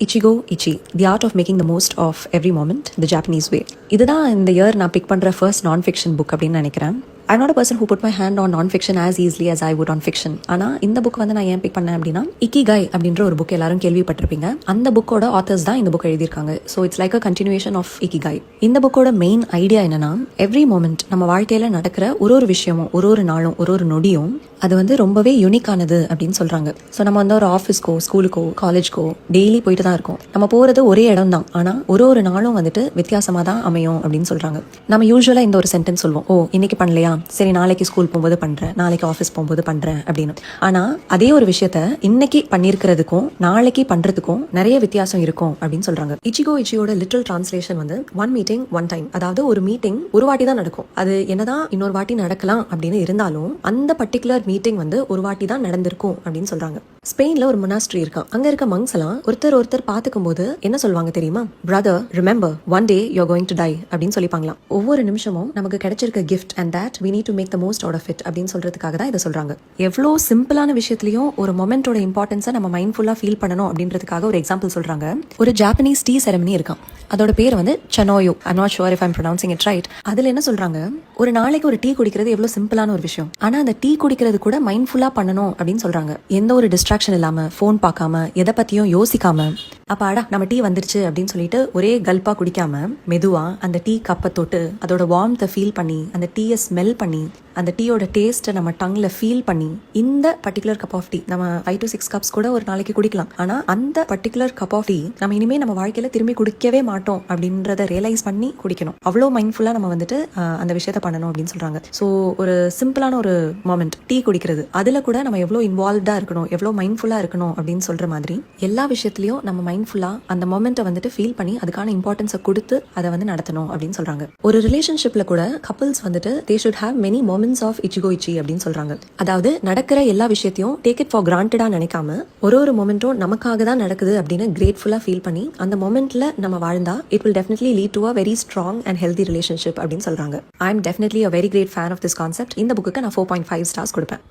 Ichigo ichie the art of making the most of every moment the Japanese way. இதுதான் இந்த year நான் big பண்ணுற first நான் fiction book அப்படின்னு நினைக்கிறேன். I'm not a person who put my hand on non-fiction as easily as I would on fiction. ஆனால் இந்த book வந்து நான் ஏன் பிக் பண்ணேன் அப்படின்னா, இக்கிகாய் அப்படின்ற ஒரு புக் எல்லாரும் கேள்விப்பட்டிருப்பீங்க. அந்த புக்கோட ஆத்தர்ஸ் தான் இந்த புக் எழுதியிருக்காங்க. So it's like a continuation of Ikigai. இந்த புக்கோட மெயின் ஐடியா என்னன்னா, எவ்ரி மோமெண்ட் நம்ம வாழ்க்கையில் நடக்கிற ஒரு விஷயமும் ஒரு நாளும் ஒரு நொடியும் அது வந்து ரொம்பவே யூனிக்கானது அப்படின்னு சொல்றாங்க. ஸோ நம்ம வந்து ஒரு ஆஃபீஸ்க்கோ ஸ்கூலுக்கோ காலேஜ்க்கோ டெய்லி போயிட்டு தான் இருக்கோம். நம்ம போகிறது ஒரே இடம் தான், ஆனால் ஒரு நாளும் வந்துட்டு வித்தியாசமாக தான் அமையும் அப்படின்னு சொல்றாங்க. நம்ம யூஸ்வலாக இந்த ஒரு சென்டென்ஸ் சொல்லுவோம், ஓ இன்னைக்கு பண்ணலையா, சரி நாளைக்கு ஸ்கூல் போகும்போது பண்றேன், நாளைக்கு ஆஃபீஸ் போகும்போது பண்றேன் அப்படின்னு. ஆனா அதே ஒரு விஷயத்த இன்னைக்கு பண்ணிருக்கிறதுக்கும் நாளைக்கு பண்றதுக்கும் நிறைய வித்தியாசம் இருக்கும் அப்படின்னு சொல்றாங்க. இச்சிகோ இச்சியோட லிட்டரல் டிரான்ஸ்லேஷன் வந்து ஒன் மீட்டிங் ஒன் டைம். அதாவது ஒரு மீட்டிங் ஒரு வாட்டி தான் நடக்கும். அது என்னதான் இன்னொரு வாட்டி நடக்கலாம் அப்படின்னு இருந்தாலும் அந்த பர்டிகுலர் மீட்டிங் வந்து ஒரு வாட்டி தான் நடந்திருக்கும் அப்படின்னு சொல்றாங்க. ஸ்பெயின்ல ஒரு மொனாஸ்ட்ரி இருக்கான். அங்க இருக்க மங்ஸ் எல்லாம் ஒருத்தர் பாத்துக்கும் போது என்ன சொல்லுவாங்க தெரியுமா? Brother remember one day you are going to die அப்படின்னு சொல்லிப்பாங்களாம். ஒவ்வொரு நிமிஷமும் நமக்கு கிடைச்சிருக்க gift and that we need to make the most out of it அப்படின்னு சொல்றதுக்காக தான் இதை சொல்றாங்க. எவ்வளோ சிம்பிளான விஷயத்துலயும் ஒரு மொமெண்டோட இம்பார்ட்டன்ஸை நம்ம மைண்ட்ஃபுல்லா ஃபீல் பண்ணணும் அப்படின்றதுக்காக ஒரு எக்ஸாம்பிள் சொல்றாங்க. ஒரு ஜாப்பனீஸ் டீ செரமனி இருக்கான். அதோட பேர் வந்து சனோயோ. I'm not sure if I'm pronouncing it right. அதுல என்ன சொல்றாங்க, ஒரு நாளைக்கு ஒரு டீ குடிக்கிறது எவ்வளவு சிம்பிளான ஒரு விஷயம், ஆனா அந்த டீ குடிக்கிறது கூட மைண்ட்ஃபுல்லா பண்ணணும் அப்படின்னு சொல்றாங்க. எந்த ஒரு டிஸ்ட்ராக்ஷன் இல்லாம, போன் பார்க்காம, எதை பத்தியும் யோசிக்காம, அப்பாடா நம்ம டீ வந்துருச்சு அப்படின்னு சொல்லிட்டு ஒரே கல்பா குடிக்காம மெதுவா அந்த டீ கப்பை தொட்டு அதோட வார்ம்த்தை ஃபீல் பண்ணி அந்த டீயை ஸ்மெல் பண்ணி அந்த டீயோட டேஸ்ட்டை நம்ம டங்ல ஃபீல் பண்ணி இந்த பர்டிகுலர் கப் ஆஃப் டீ நம்ம 5 to 6 கப்ஸ் கூட ஒரு நாளைக்கு குடிக்கலாம். ஆனா அந்த பர்டிகுலர் கப் ஆஃப் டீ நம்ம இனிமே நம்ம வாழ்க்கையில திரும்பி குடிக்கவே மாட்டோம் அப்படின்றத ரியலைஸ் பண்ணி குடிக்கணும். அவ்வளோ மைண்ட்ஃபுல்லா நம்ம வந்துட்டு அந்த விஷயத்த பண்ணணும் அப்படின்னு சொல்றாங்க. ஸோ ஒரு சிம்பிளான ஒரு மொமெண்ட் டீ குடிக்கிறது, அதுல கூட நம்ம எவ்வளோ இன்வால்வ்டா இருக்கணும், எவ்வளோ மைண்ட்ஃபுல்லா இருக்கணும் அப்படின்னு சொல்ற மாதிரி எல்லா விஷயத்திலயும் நம்ம மைண்ட்ஃபுல்லா அந்த மொமெண்ட்டை வந்துட்டு ஃபீல் பண்ணி அதுக்கான இம்பார்ட்டன்ஸை கொடுத்து அதை வந்து நடத்தணும் அப்படின்னு சொல்றாங்க. ஒரு ரிலேஷன்ஷிப்ல கூட கப்பிள்ஸ் வந்துட்டு they should have many moments of ichigo ichie அப்படின்னு சொல்றாங்க. அதாவது நடக்கிற எல்லா விஷயத்தையும் டேக் இட் ஃபார் கிராண்டடா நினைக்காம ஒரு மொமெண்ட்டும் நமக்காக தான் நடக்குது அப்படின்னு கிரேட்ஃபுல்லா ஃபீல் பண்ணி அந்த மொமெண்ட்ல நம்ம வாழ்ந்தா it will definitely lead to a very strong and healthy relationship அப்படின்னு சொல்றாங்க. I am definitely a very great fan of this concept. இந்த புக்குக்கு நான் 4.5 ஸ்டார்ஸ் கொடுப்பேன்.